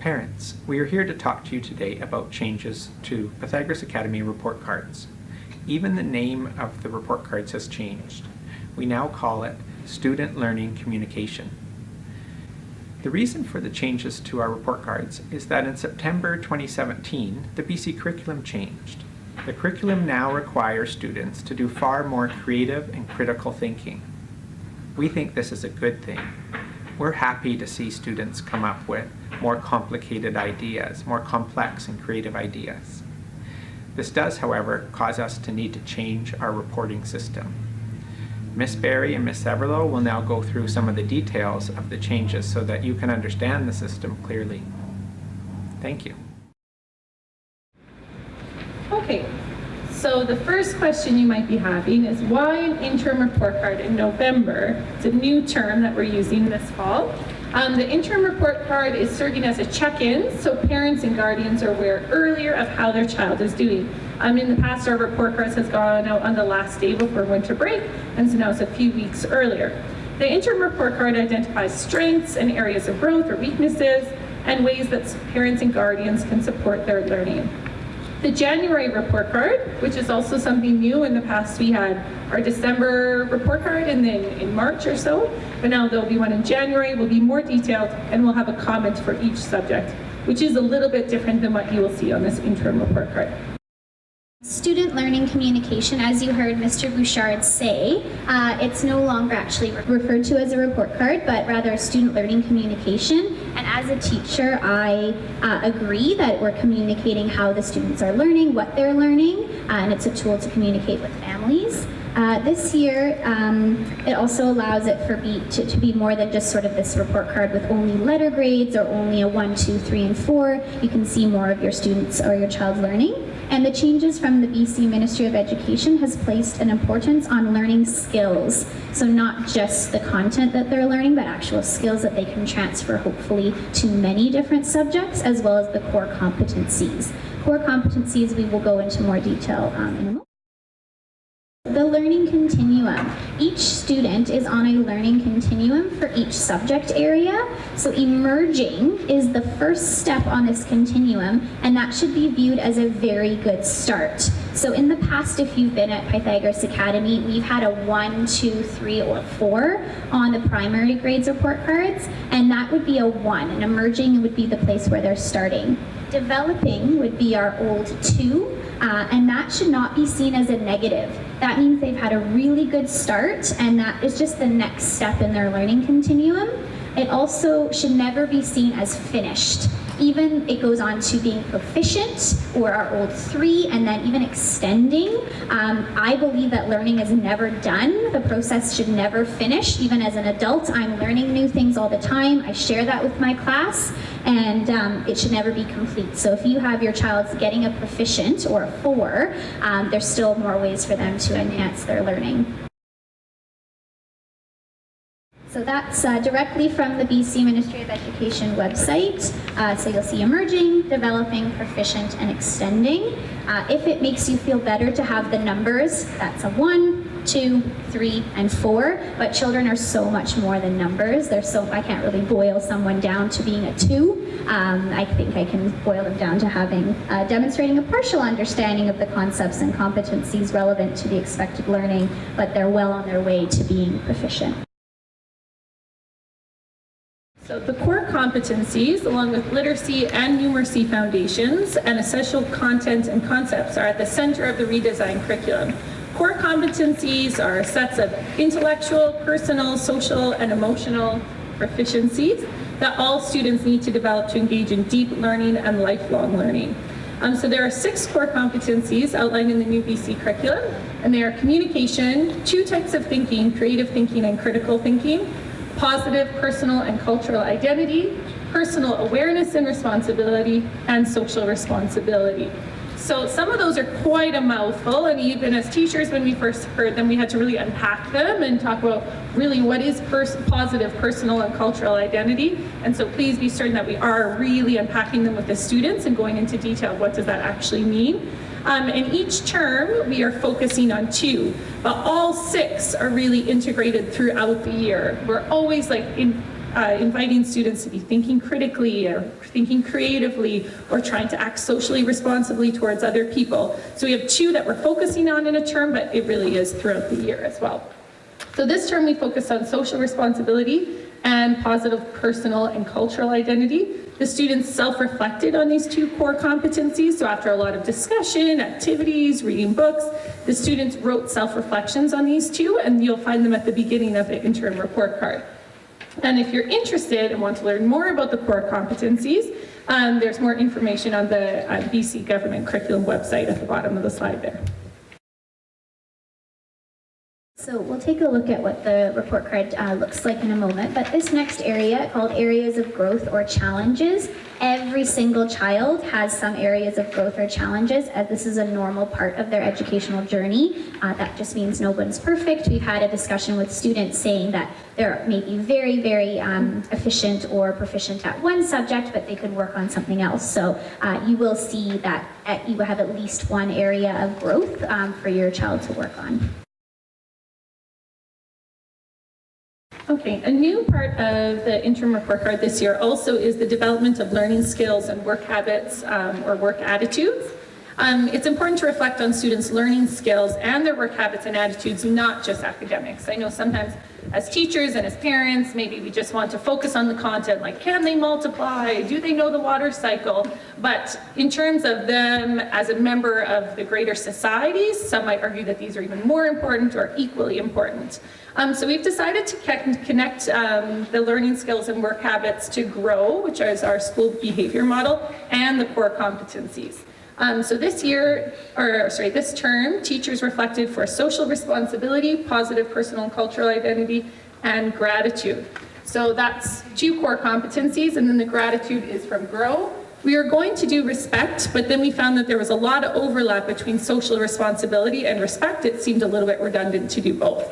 Parents, we are here to talk to you today about changes to Pythagoras Academy report cards. Even the name of the report cards has changed. We now call it Student Learning Communication. The reason for the changes to our report cards is that in September 2017, the BC curriculum changed. The curriculum now requires students to do far more creative and critical thinking. We think this is a good thing. We're happy to see students come up with more complicated ideas, more complex and creative ideas. This does, however, cause us to need to change our reporting system. Ms. Barry and Ms. Severlow will now go through some of the details of the changes so that you can understand the system clearly. Thank you. Okay, so the first question you might be having is why an interim report card in November? It's a new term that we're using this fall. The interim report card is serving as a check-in, so parents and guardians are aware earlier of how their child is doing. In the past, our report cards has gone out on the last day before winter break, and so now it's a few weeks earlier. The interim report card identifies strengths and areas of growth or weaknesses, and ways that parents and guardians can support their learning. The January report card, which is also something new. In the past we had our December report card and then in March or so, but now there'll be one in January, will be more detailed, and we'll have a comment for each subject, which is a little bit different than what you will see on this interim report card. Student learning communication, as you heard Mr. Bouchard say, it's no longer actually referred to as a report card, but rather student learning communication. And as a teacher, I agree that we're communicating how the students are learning, what they're learning, and it's a tool to communicate with families. This year, it also allows it to be more than just sort of this report card with only letter grades or only a 1, 2, 3, and 4. You can see more of your students or your child's learning. And the changes from the BC Ministry of Education has placed an importance on learning skills. So not just the content that they're learning, but actual skills that they can transfer hopefully to many different subjects, as well as the core competencies. Core competencies we will go into more detail in a moment. The learning continuum. Each student is on a learning continuum for each subject area. So emerging is the first step on this continuum, and that should be viewed as a very good start. So in the past, if you've been at Pythagoras Academy, we've had a 1, 2, 3, or 4 on the primary grades report cards, and that would be a 1, and emerging would be the place where they're starting. Developing would be our old 2, and that should not be seen as a negative. That means they've had a really good start, and that is just the next step in their learning continuum. It also should never be seen as finished. Even it goes on to being proficient, or our old 3, and then even extending. I believe that learning is never done. The process should never finish. Even as an adult, I'm learning new things all the time. I share that with my class, and it should never be complete. So if you have your child getting a proficient or a 4, there's still more ways for them to enhance their learning. So that's directly from the BC Ministry of Education website. So you'll see emerging, developing, proficient, and extending. If it makes you feel better to have the numbers, that's a 1, 2, 3, and 4. But children are so much more than numbers. I can't really boil someone down to being a 2. I think I can boil them down to demonstrating a partial understanding of the concepts and competencies relevant to the expected learning, but they're well on their way to being proficient. So the core competencies, along with literacy and numeracy foundations and essential content and concepts, are at the center of the redesigned curriculum. Core competencies are sets of intellectual, personal, social, and emotional proficiencies that all students need to develop to engage in deep learning and lifelong learning. So there are 6 core competencies outlined in the new BC curriculum, and they are communication, 2 types of thinking, creative thinking and critical thinking, positive personal and cultural identity, personal awareness and responsibility, and social responsibility. So some of those are quite a mouthful, and even as teachers, when we first heard them, we had to really unpack them and talk about really what is positive personal and cultural identity. And so please be certain that we are really unpacking them with the students and going into detail of what does that actually mean. In each term, we are focusing on 2, but all 6 are really integrated throughout the year. We're always inviting students to be thinking critically or thinking creatively or trying to act socially responsibly towards other people. So we have 2 that we're focusing on in a term, but it really is throughout the year as well. So this term we focus on social responsibility and positive personal and cultural identity. The students self-reflected on these 2 core competencies. So after a lot of discussion, activities, reading books, the students wrote self-reflections on these 2, and you'll find them at the beginning of the interim report card. And if you're interested and want to learn more about the core competencies, there's more information on the BC Government Curriculum website at the bottom of the slide there. So we'll take a look at what the report card looks like in a moment, but this next area, called areas of growth or challenges, every single child has some areas of growth or challenges, as this is a normal part of their educational journey. That just means no one's perfect. We've had a discussion with students saying that they're maybe very, very efficient or proficient at one subject, but they could work on something else. So you will see that you will have at least one area of growth for your child to work on. Okay, a new part of the interim report card this year also is the development of learning skills and work habits or work attitudes. It's important to reflect on students' learning skills and their work habits and attitudes, not just academics. I know sometimes as teachers and as parents, maybe we just want to focus on the content, like can they multiply, do they know the water cycle? But in terms of them as a member of the greater society, some might argue that these are even more important or equally important. So we've decided to connect the learning skills and work habits to GROW, which is our school behavior model, and the core competencies. So this term, teachers reflected for social responsibility, positive personal and cultural identity, and gratitude. So that's 2 core competencies, and then the gratitude is from GROW. We are going to do respect, but then we found that there was a lot of overlap between social responsibility and respect. It seemed a little bit redundant to do both.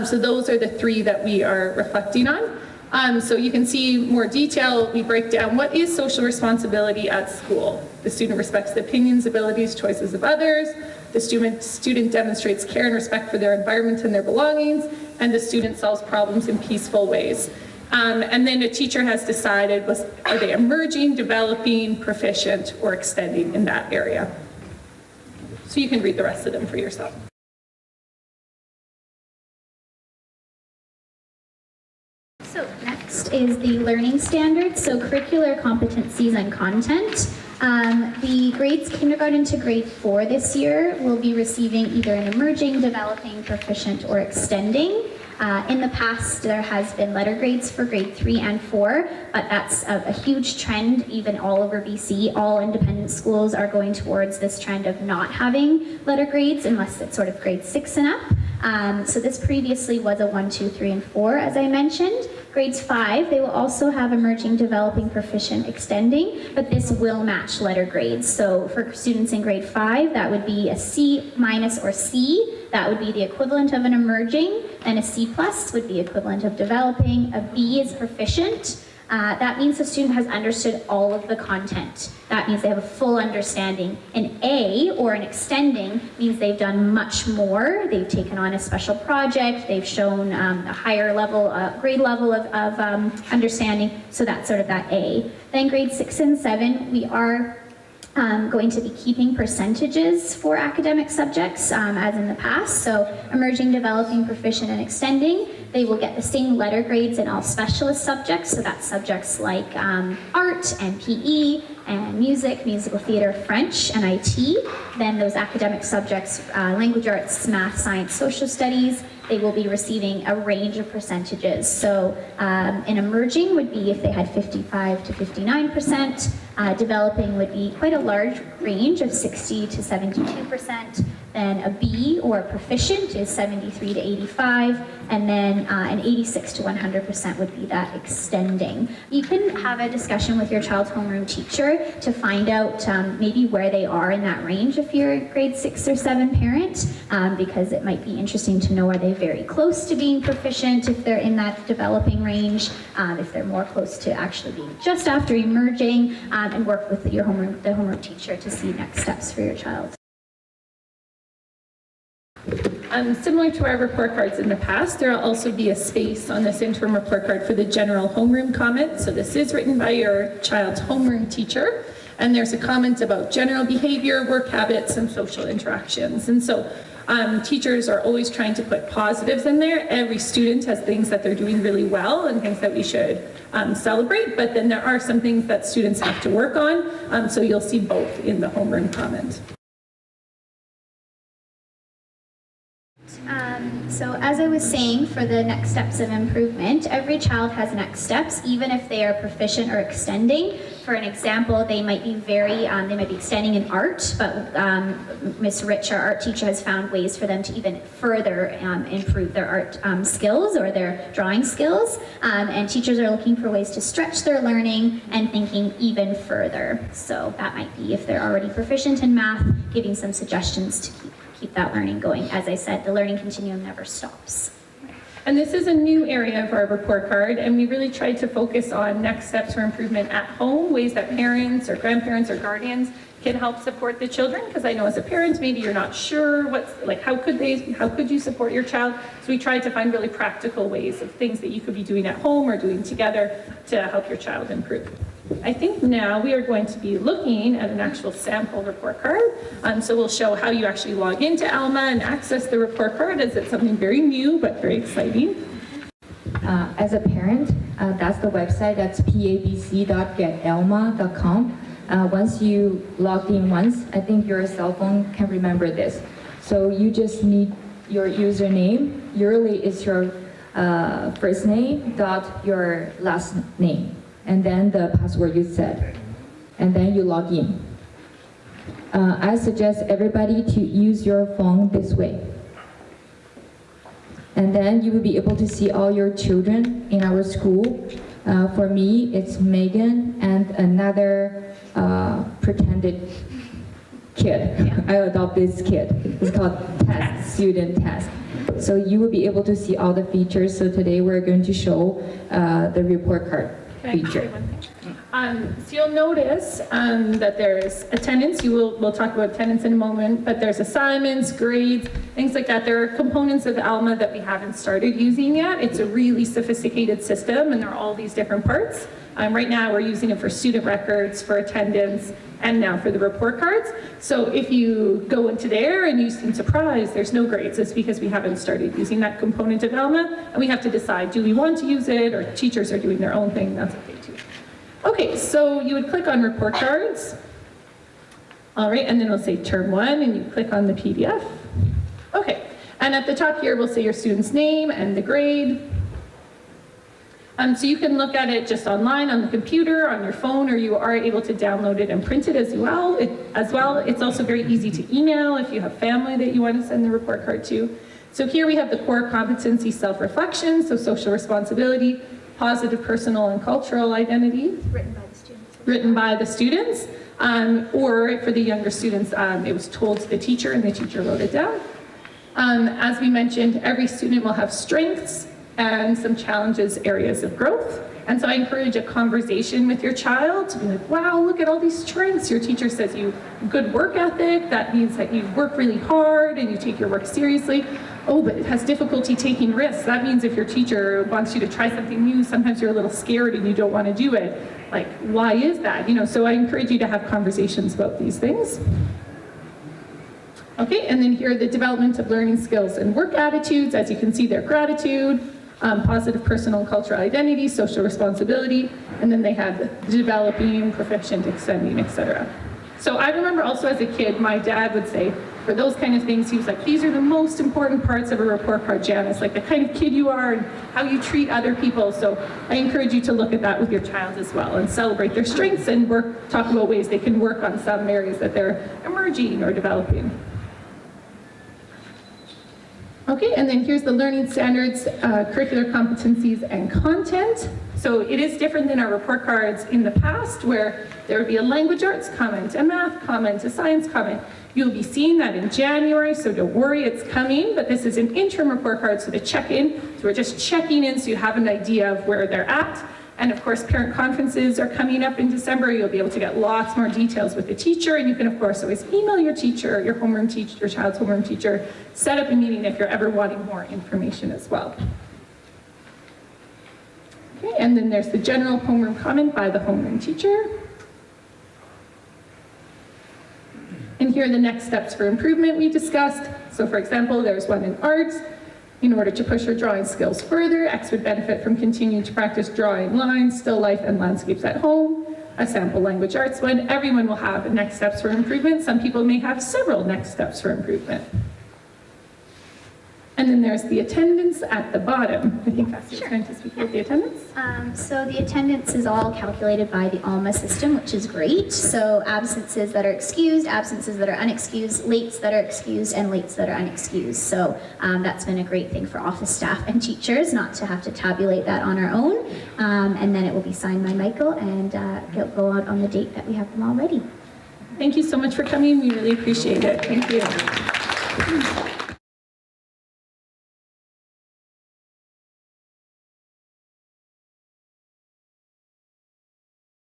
So those are the 3 that we are reflecting on. So you can see more detail. We break down what is social responsibility at school. The student respects the opinions, abilities, choices of others. The student demonstrates care and respect for their environment and their belongings. And the student solves problems in peaceful ways. And then a teacher has decided, are they emerging, developing, proficient, or extending in that area? So you can read the rest of them for yourself. So next is the learning standards, so curricular competencies and content. The grades kindergarten to grade 4 this year will be receiving either an emerging, developing, proficient, or extending. In the past, there has been letter grades for grade 3 and 4, but that's a huge trend even all over BC. All independent schools are going towards this trend of not having letter grades unless it's sort of grade 6 and up. So this previously was a 1, 2, 3, and 4, as I mentioned. Grades 5, they will also have emerging, developing, proficient, extending, but this will match letter grades. So for students in grade 5, that would be a C- or C. That would be the equivalent of an emerging, and a C+ would be equivalent of developing. A B is proficient. That means the student has understood all of the content. That means they have a full understanding. An A, or an extending, means they've done much more. They've taken on a special project. They've shown a higher level, grade level of understanding. So that's sort of that A. Then grade 6 and 7, we are going to be keeping percentages for academic subjects as in the past. So emerging, developing, proficient, and extending, they will get the same letter grades in all specialist subjects. So that's subjects like art and PE and music, musical theater, French, and IT. Then those academic subjects, language arts, math, science, social studies, they will be receiving a range of percentages. So an emerging would be if they had 55 to 59%. Developing would be quite a large range of 60 to 72%. Then a B, or proficient, is 73 to 85, and then an 86 to 100% would be that extending. You can have a discussion with your child's homeroom teacher to find out maybe where they are in that range if you're a grade 6 or 7 parent, because it might be interesting to know, are they very close to being proficient if they're in that developing range, if they're more close to actually being just after emerging, and work with the homeroom teacher to see next steps for your child. Similar to our report cards in the past, there will also be a space on this interim report card for the general homeroom comment. So this is written by your child's homeroom teacher, and there's a comment about general behavior, work habits, and social interactions. And so teachers are always trying to put positives in there. Every student has things that they're doing really well and things that we should celebrate, but then there are some things that students have to work on, so you'll see both in the homeroom comment. So as I was saying, for the next steps of improvement, every child has next steps, even if they are proficient or extending. For an example, they might be they might be extending in art, but Ms. Rich, our art teacher, has found ways for them to even further improve their art skills or their drawing skills. And teachers are looking for ways to stretch their learning and thinking even further. So that might be, if they're already proficient in math, giving some suggestions to keep that learning going. As I said, the learning continuum never stops. And this is a new area of our report card, and we really tried to focus on next steps for improvement at home, ways that parents or grandparents or guardians can help support the children, because I know as a parent, maybe you're not sure how could you support your child? So we tried to find really practical ways of things that you could be doing at home or doing together to help your child improve. I think now we are going to be looking at an actual sample report card. So we'll show how you actually log into Alma and access the report card, as it's something very new but very exciting. As a parent, that's the website, that's pabc.getalma.com. Once you logged in once, I think your cell phone can remember this. So you just need your username. Usually it's your first name dot your last name, and then the password you set, and then you log in. I suggest everybody to use your phone this way. And then you will be able to see all your children in our school. For me, it's Megan and another pretended kid. I adopted this kid. It's called test, student test. So you will be able to see all the features. So today we're going to show the report card feature. So you'll notice that there's attendance. We'll talk about attendance in a moment, but there's assignments, grades, things like that. There are components of Alma that we haven't started using yet. It's a really sophisticated system, and there are all these different parts. Right now we're using it for student records, for attendance, and now for the report cards. So if you go into there and you seem surprised, there's no grades. It's because we haven't started using that component of Alma, and we have to decide, do we want to use it, or teachers are doing their own thing, that's okay too. Okay, so you would click on report cards. All right, and then it'll say term 1, and you click on the PDF. Okay, and at the top here, we'll say your student's name and the grade. So you can look at it just online, on the computer, on your phone, or you are able to download it and print it as well. It's also very easy to email if you have family that you want to send the report card to. So here we have the core competency self-reflection, so social responsibility, positive personal and cultural identity. Written by the students. Written by the students, or for the younger students, it was told to the teacher and the teacher wrote it down. As we mentioned, every student will have strengths and some challenges, areas of growth. And so I encourage a conversation with your child to be like, wow, look at all these strengths. Your teacher says you have good work ethic. That means that you work really hard and you take your work seriously. Oh, but it has difficulty taking risks. That means if your teacher wants you to try something new, sometimes you're a little scared and you don't want to do it. Like, why is that? So I encourage you to have conversations about these things. Okay, and then here are the development of learning skills and work attitudes. As you can see, they're gratitude, positive personal and cultural identity, social responsibility, and then they have developing, proficient, extending, etc. So I remember also as a kid, my dad would say, for those kind of things, he was like, these are the most important parts of a report card, Janice, like the kind of kid you are and how you treat other people. So I encourage you to look at that with your child as well and celebrate their strengths and talk about ways they can work on some areas that they're emerging or developing. Okay, and then here's the learning standards, curricular competencies, and content. So it is different than our report cards in the past, where there would be a language arts comment, a math comment, a science comment. You'll be seeing that in January, so don't worry, it's coming, but this is an interim report card, so the check-in. So we're just checking in so you have an idea of where they're at. And of course, parent conferences are coming up in December. You'll be able to get lots more details with the teacher, and you can of course always email your teacher, your homeroom teacher, your child's homeroom teacher, set up a meeting if you're ever wanting more information as well. Okay, and then there's the general homeroom comment by the homeroom teacher. And here are the next steps for improvement we discussed. So for example, there's one in art. In order to push your drawing skills further, X would benefit from continuing to practice drawing lines, still life, and landscapes at home. A sample language arts one. Everyone will have next steps for improvement. Some people may have several next steps for improvement. And then there's the attendance at the bottom. I think Vassy is going to speak about the attendance. So the attendance is all calculated by the ALMA system, which is great. So absences that are excused, absences that are unexcused, lates that are excused, and lates that are unexcused. So that's been a great thing for office staff and teachers, not to have to tabulate that on our own. And then it will be signed by Michael and go out on the date that we have them all ready. Thank you so much for coming. We really appreciate it. Thank you.